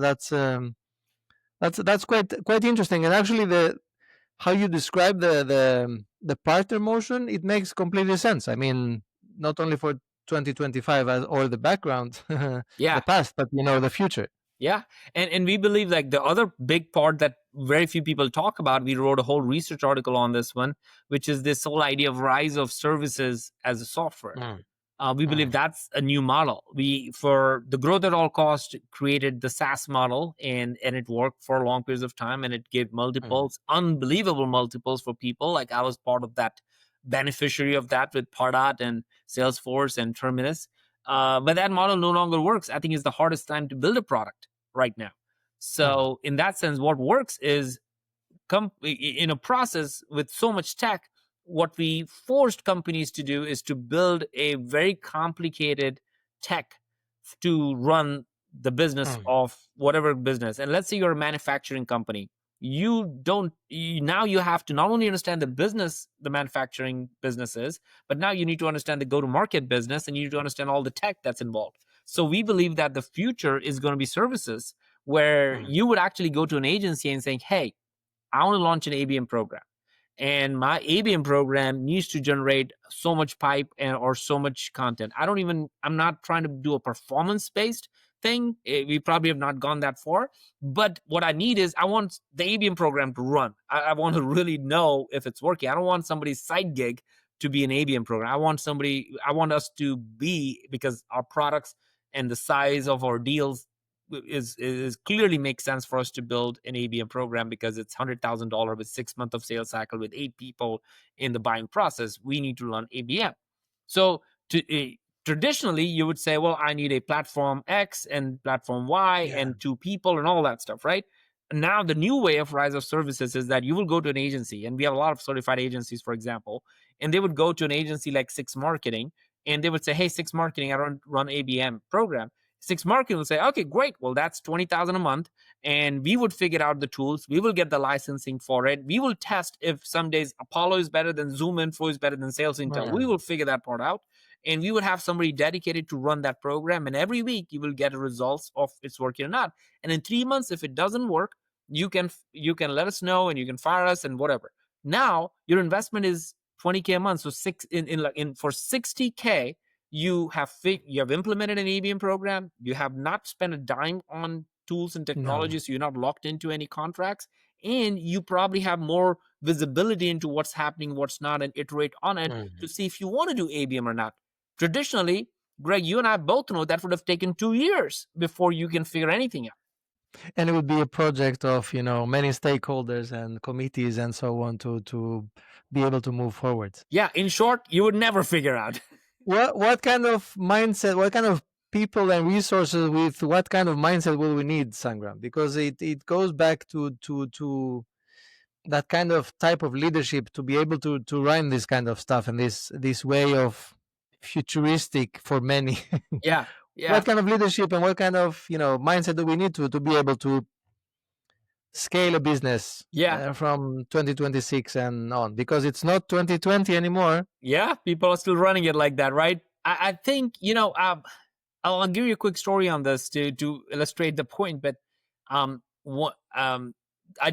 B: quite interesting. And actually, how you describe the partner motion, it makes completely sense. I mean, not only for 2025 or the background, the past, but the future.
C: Yeah. And we believe, like, the other big part that very few people talk about, we wrote a whole research article on this one, which is this whole idea of rise of services as a software. We believe that's a new model. We, for the growth at all cost, created the SaaS model, and it worked for long periods of time, and it gave multiples, unbelievable multiples for people. Like, I was part of that, beneficiary of that with Pardot and Salesforce and Terminus. But that model no longer works. I think it's the hardest time to build a product right now. So in that sense, what works is in a process with so much tech, what we forced companies to do is to build a very complicated tech to run the business of whatever business. And let's say you're a manufacturing company. Now you have to not only understand the business, the manufacturing business is, but now you need to understand the go-to-market business, and you need to understand all the tech that's involved. So we believe that the future is going to be services, where you would actually go to an agency and saying, hey, I want to launch an ABM program, and my ABM program needs to generate so much pipe or so much content. I'm not trying to do a performance-based thing. We probably have not gone that far. But what I need is I want the ABM program to run. I want to really know if it's working. I don't want somebody's side gig to be an ABM program. I want us to be, because our products and the size of our deals is clearly makes sense for us to build an ABM program, because it's $100,000 with 6 months of sales cycle with 8 people in the buying process. We need to run ABM. So traditionally, you would say, well, I need a platform X and platform Y and 2 people and all that stuff, right? Now, the new way of rise of services is that you will go to an agency, and we have a lot of certified agencies, for example, and they would go to an agency like Six Marketing, and they would say, hey, Six Marketing, I run ABM program. Six Marketing will say, okay, great. Well, that's $20,000 a month. And we would figure out the tools. We will get the licensing for it. We will test if some days Apollo is better than Zoom Info is better than Sales Intel. We will figure that part out. And we would have somebody dedicated to run that program. And every week you will get results of it's working or not. And in 3 months, if it doesn't work, you can let us know, and you can fire us and whatever. Now your investment is $20K a month. So for $60K, you have implemented an ABM program. You have not spent a dime on tools and technology, so you're not locked into any contracts, and you probably have more visibility into what's happening, what's not, and iterate on it to see if you want to do ABM or not. Traditionally, Greg, you and I both know that would have taken 2 years before you can figure anything out.
B: And it would be a project of, many stakeholders and committees and so on to be able to move forward.
C: Yeah, in short, you would never figure out.
B: What kind of mindset, what kind of people and resources, with what kind of mindset will we need, Sangram? Because it goes back to that kind of type of leadership to be able to run this kind of stuff, and this way of futuristic for many.
C: Yeah.
B: What kind of leadership and what kind of mindset do we need to be able to scale a business from 2026 and on? Because it's not 2020 anymore.
C: Yeah, people are still running it like that, right? I think I'll give you a quick story on this to illustrate the point. But I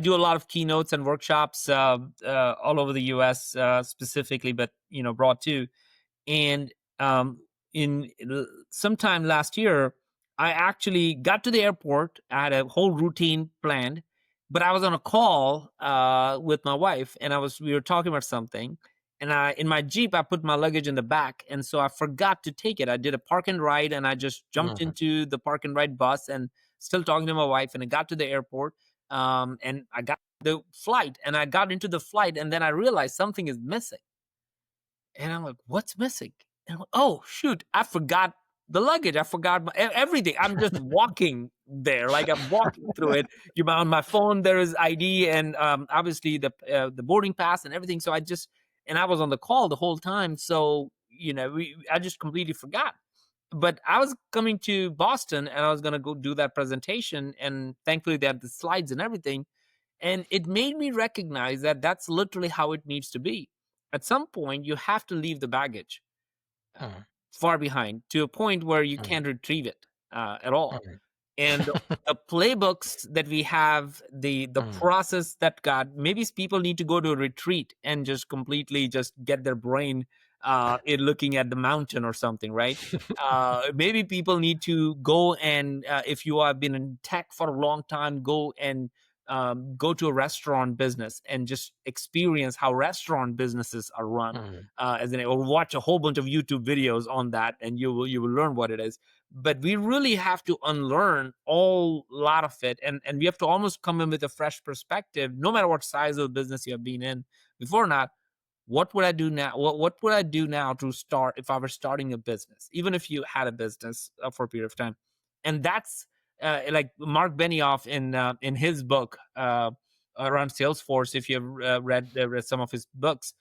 C: do a lot of keynotes and workshops all over the US specifically, but abroad too. And in sometime last year, I actually got to the airport. I had a whole routine planned, but I was on a call with my wife, and we were talking about something. And in my Jeep, I put my luggage in the back, and so I forgot to take it. I did a park and ride, and I just jumped into the park and ride bus, and still talking to my wife. And I got to the airport, and I got the flight, and I got into the flight, and then I realized something is missing. And I'm like, what's missing? And I'm like, oh, shoot, I forgot the luggage. I forgot everything. I'm just walking there, like I'm walking through it. On my phone, there is ID and obviously the boarding pass and everything. So I was on the call the whole time. So, I just completely forgot. But I was coming to Boston, and I was going to go do that presentation. And thankfully they had the slides and everything. And it made me recognize that that's literally how it needs to be. At some point, you have to leave the baggage far behind, to a point where you can't retrieve it at all. And the playbooks that we have, the process that maybe people need to go to a retreat and just completely just get their brain in looking at the mountain or something, right? Maybe people need to go and if you have been in tech for a long time, go to a restaurant business and just experience how restaurant businesses are run, or watch a whole bunch of YouTube videos on that, and you will learn what it is. But we really have to unlearn a lot of it, and we have to almost come in with a fresh perspective, no matter what size of business you have been in before or not. What would I do now? What would I do now to start if I were starting a business, even if you had a business for a period of time? And that's like Mark Benioff in his book around Salesforce. If you've read some of his books,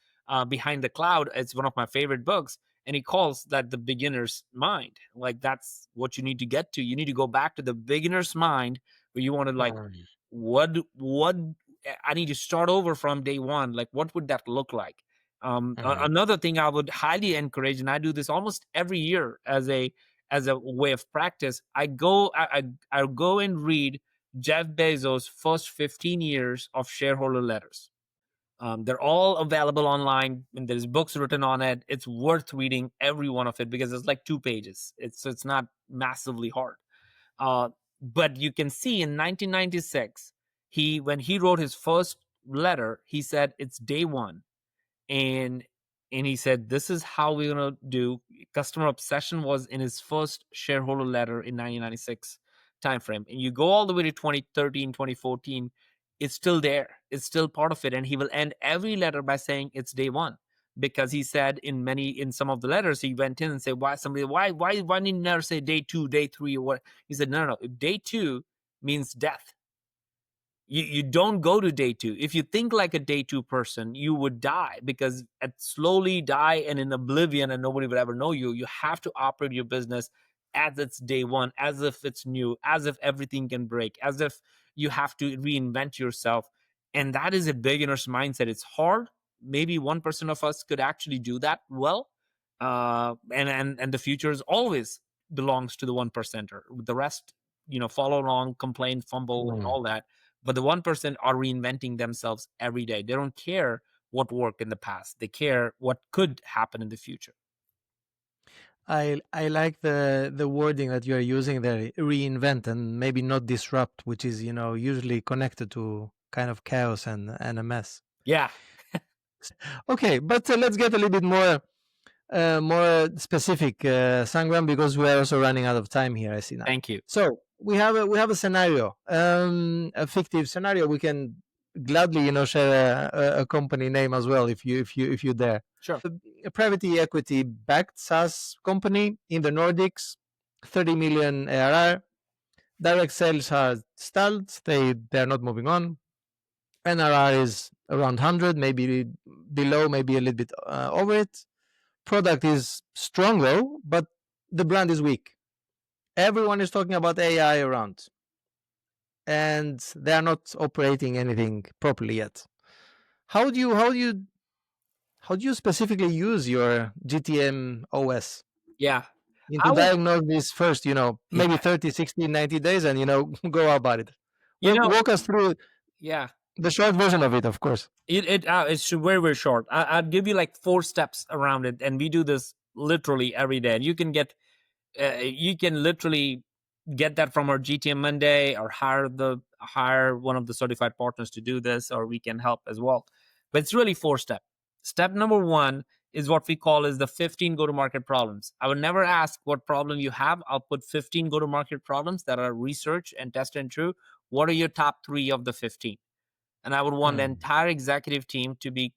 C: Behind the Cloud, it's one of my favorite books. And he calls that the beginner's mind. Like, that's what you need to get to. You need to go back to the beginner's mind, where you want to like, what I need to start over from day one. Like, what would that look like? Another thing I would highly encourage, and I do this almost every year as a way of practice, I go and read Jeff Bezos' first 15 years of shareholder letters. They're all available online, and there's books written on it. It's worth reading every one of it, because it's like 2 pages. It's not massively hard. But you can see in 1996, when he wrote his first letter, he said it's day one, and he said this is how we're gonna do. Customer obsession was in his first shareholder letter in 1996 timeframe, and you go all the way to 2013, 2014, it's still there. It's still part of it, and he will end every letter by saying it's day one, because he said in some of the letters he went in and said, why didn't you never say day two, day three, or what? He said no, day two means death. You don't go to day two. If you think like a day two person, you would die, because slowly die and in oblivion, and nobody would ever know you. You have to operate your business as it's day one, as if it's new, as if everything can break, as if you have to reinvent yourself. And that is a beginner's mindset. It's hard. Maybe 1% of us could actually do that well. And the future is always belongs to the 1%er. The rest, follow along, complain, fumble, and all that. But the 1% are reinventing themselves every day. They don't care what worked in the past. They care what could happen in the future.
B: I like the wording that you are using there, reinvent, and maybe not disrupt, which is usually connected to kind of chaos and a mess.
C: Yeah.
B: Okay, but let's get a little bit more specific, Sangram, because we are also running out of time here, I see now.
C: Thank you.
B: So we have a scenario, a fictive scenario. We can gladly, share a company name as well if you dare.
C: Sure.
B: A private equity backed SaaS company in the Nordics, 30 million ARR. Direct sales are stalled. They're not moving on. NRR is around 100, maybe below, maybe a little bit over it. Product is strong though, but the brand is weak. Everyone is talking about AI around, and they are not operating anything properly yet. How do you specifically use your GTM OS?
C: Yeah.
B: To diagnose this first, maybe 30, 60, 90 days, and go about it. Walk us through.
C: Yeah.
B: The short version of it, of course.
C: It's very, very short. I'll give you like 4 steps around it, and we do this literally every day. And you can literally get that from our GTM Monday, or hire one of the certified partners to do this, or we can help as well. But it's really 4 steps. Step number 1 is what we call is the 15 go-to-market problems. I would never ask what problem you have. I'll put 15 go-to-market problems that are researched and tested and true. What are your top 3 of the 15? And I would want the entire executive team to be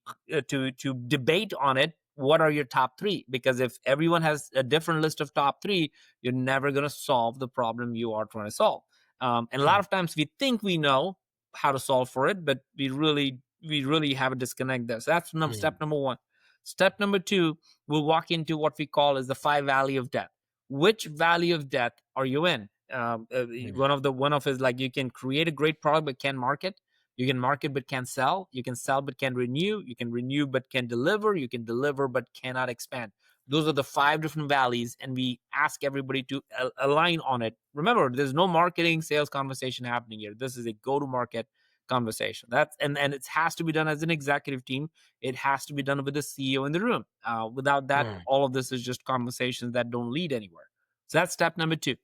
C: to debate on it. What are your top 3? Because if everyone has a different list of top 3, you're never going to solve the problem you are trying to solve. And a lot of times we think we know how to solve for it, but we really have a disconnect there. So that's step number 1. Step number 2, we'll walk into what we call is the 5 valley of death. Which valley of death are you in? One of is like, you can create a great product but can't market. You can market but can't sell. You can sell but can't renew. You can renew but can deliver. You can deliver but cannot expand. Those are the 5 different valleys, and we ask everybody to align on it. Remember, there's no marketing sales conversation happening here. This is a go-to-market conversation. And it has to be done as an executive team. It has to be done with the CEO in the room. Without that, all of this is just conversations that don't lead anywhere. So that's step number 2.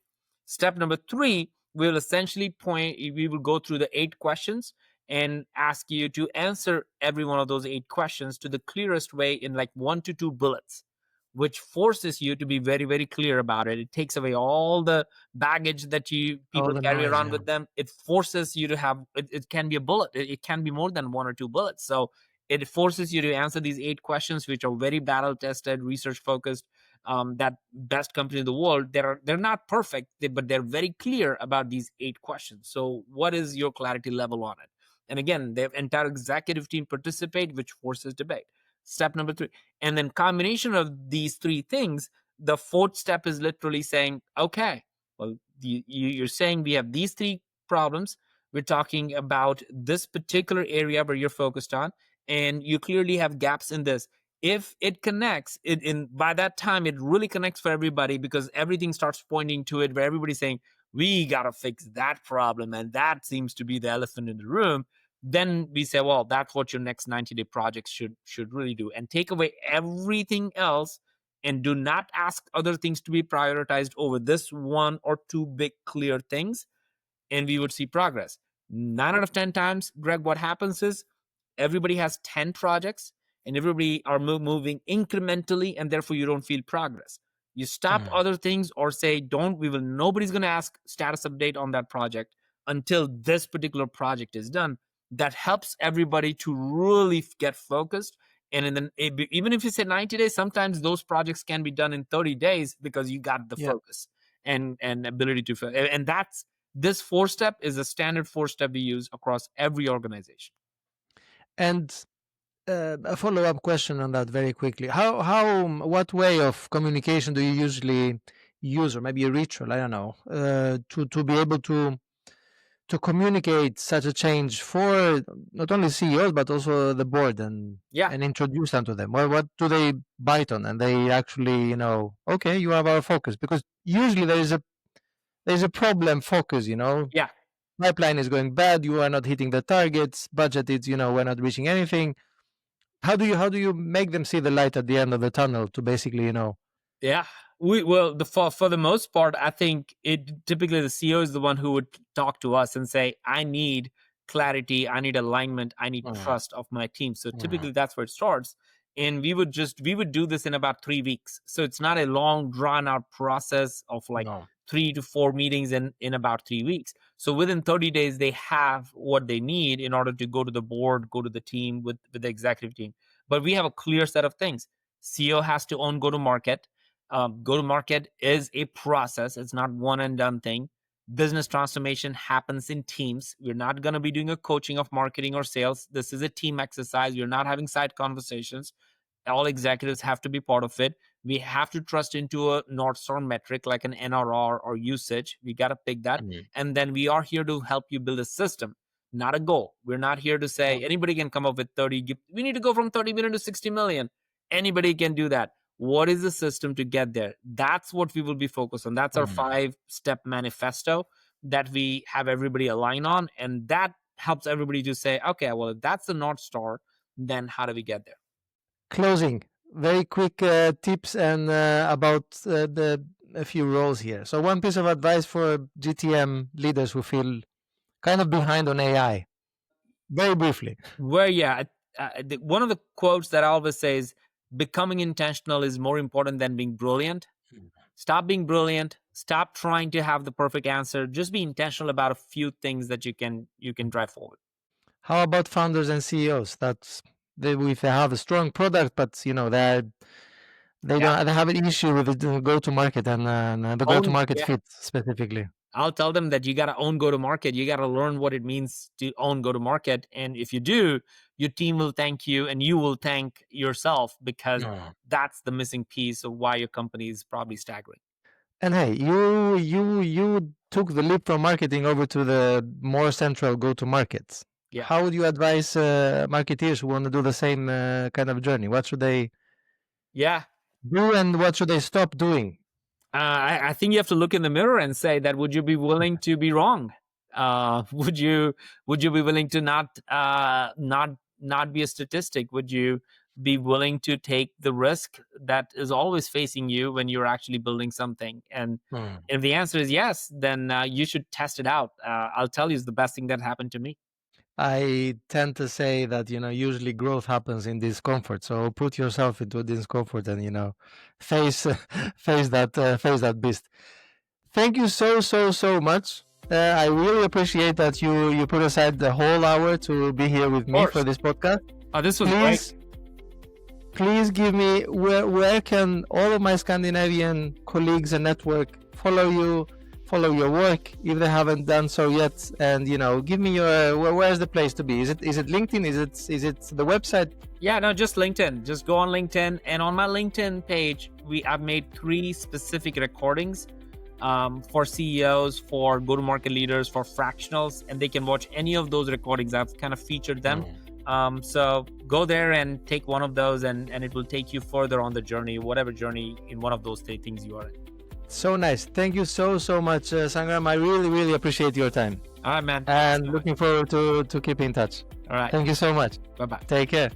C: Step number 3, we'll essentially we will go through the 8 questions and ask you to answer every one of those 8 questions to the clearest way in like 1 to 2 bullets, which forces you to be very, very clear about it. It takes away all the baggage that people carry around with them. It forces you to have, it can be a bullet. It can be more than 1 or 2 bullets. So it forces you to answer these 8 questions, which are very battle tested, research focused. That best company in the world, they're not perfect, but they're very clear about these 8 questions. So what is your clarity level on it? And again, the entire executive team participate, which forces debate. Step number 3. And then combination of these 3 things, the 4th step is literally saying, okay, well, you're saying we have these 3 problems. We're talking about this particular area where you're focused on, and you clearly have gaps in this. If it connects, by that time, it really connects for everybody, because everything starts pointing to it, where everybody's saying, we got to fix that problem, and that seems to be the elephant in the room. Then we say, well, that's what your next 90-day project should really do, and take away everything else and do not ask other things to be prioritized over this one or two big clear things, and we would see progress. 9 out of 10 times, Greg, what happens is everybody has 10 projects and everybody are moving incrementally, and therefore you don't feel progress. You stop other things or say, nobody's going to ask status update on that project until this particular project is done. That helps everybody to really get focused. And then even if you say 90 days, sometimes those projects can be done in 30 days because you got the focus and ability to, and that's, this 4-step is a standard 4-step we use across every organization.
B: And a follow-up question on that very quickly. What way of communication do you usually use, or maybe a ritual, I don't know, to be able to communicate such a change for not only CEOs but also the board and introduce them to them? What do they bite on, and they actually, okay, you have our focus? Because usually there's a problem focus, pipeline is going bad, you are not hitting the targets, budget is, we're not reaching anything. How do you make them see the light at the end of the tunnel to basically,
C: for the most part, I think typically the CEO is the one who would talk to us and say, I need clarity, I need alignment, I need trust of my team. So typically that's where it starts. And we would do this in about 3 weeks. So it's not a long drawn out process of 3 to 4 meetings in about 3 weeks. So within 30 days, they have what they need in order to go to the board, go to the team with the executive team. But we have a clear set of things. CEO has to own go-to-market. Go-to-market is a process. It's not one and done thing. Business transformation happens in teams. We're not going to be doing a coaching of marketing or sales. This is a team exercise. You're not having side conversations. All executives have to be part of it. We have to trust into a North Star metric like an NRR or usage. We got to pick that. And then we are here to help you build a system, not a goal. We're not here to say anybody can come up with 30. We need to go from 30 million to 60 million. Anybody can do that. What is the system to get there? That's what we will be focused on. That's our 5-step manifesto that we have everybody align on. And that helps everybody to say, okay, well, if that's the North Star, then how do we get there?
B: Closing, very quick tips and about a few roles here. So one piece of advice for GTM leaders who feel kind of behind on AI, very briefly.
C: Well, one of the quotes that I always say is, becoming intentional is more important than being brilliant. Stop being brilliant. Stop trying to have the perfect answer. Just be intentional about a few things that you can drive forward.
B: How about founders and CEOs? If they have a strong product, but they have an issue with the go-to-market and the go-to-market fit specifically.
C: I'll tell them that you got to own go-to-market. You got to learn what it means to own go-to-market. And if you do, your team will thank you and you will thank yourself, because that's the missing piece of why your company is probably staggering.
B: And hey, you took the leap from marketing over to the more central go-to-market. Yeah. How would you advise marketeers who want to do the same kind of journey? What should they do and what should they stop doing?
C: I think you have to look in the mirror and say that, would you be willing to be wrong? Would you be willing to not be a statistic? Would you be willing to take the risk that is always facing you when you're actually building something? And if the answer is yes, then you should test it out. I'll tell you, it's the best thing that happened to me.
B: I tend to say that, usually growth happens in discomfort. So put yourself into discomfort and, face that beast. Thank you so much. I really appreciate that you put aside the whole hour to be here with me for this podcast.
C: This was great.
B: Please give me where can all of my Scandinavian colleagues and network follow your work if they haven't done so yet, and give me your where's the place to be? Is it LinkedIn? Is it the website?
C: Just LinkedIn. Just go on LinkedIn, and on my LinkedIn page I've made 3 specific recordings for CEOs, for go-to-market leaders, for fractionals, and they can watch any of those recordings. I've kind of featured them. So go there and take one of those, and it will take you further on the journey, whatever journey in one of those 3 things you are in.
B: So nice. Thank you so much, Sangram. I really appreciate your time.
C: All right, man.
B: And looking forward to keep in touch.
C: All right.
B: Thank you so much.
C: Bye-bye.
B: Take care.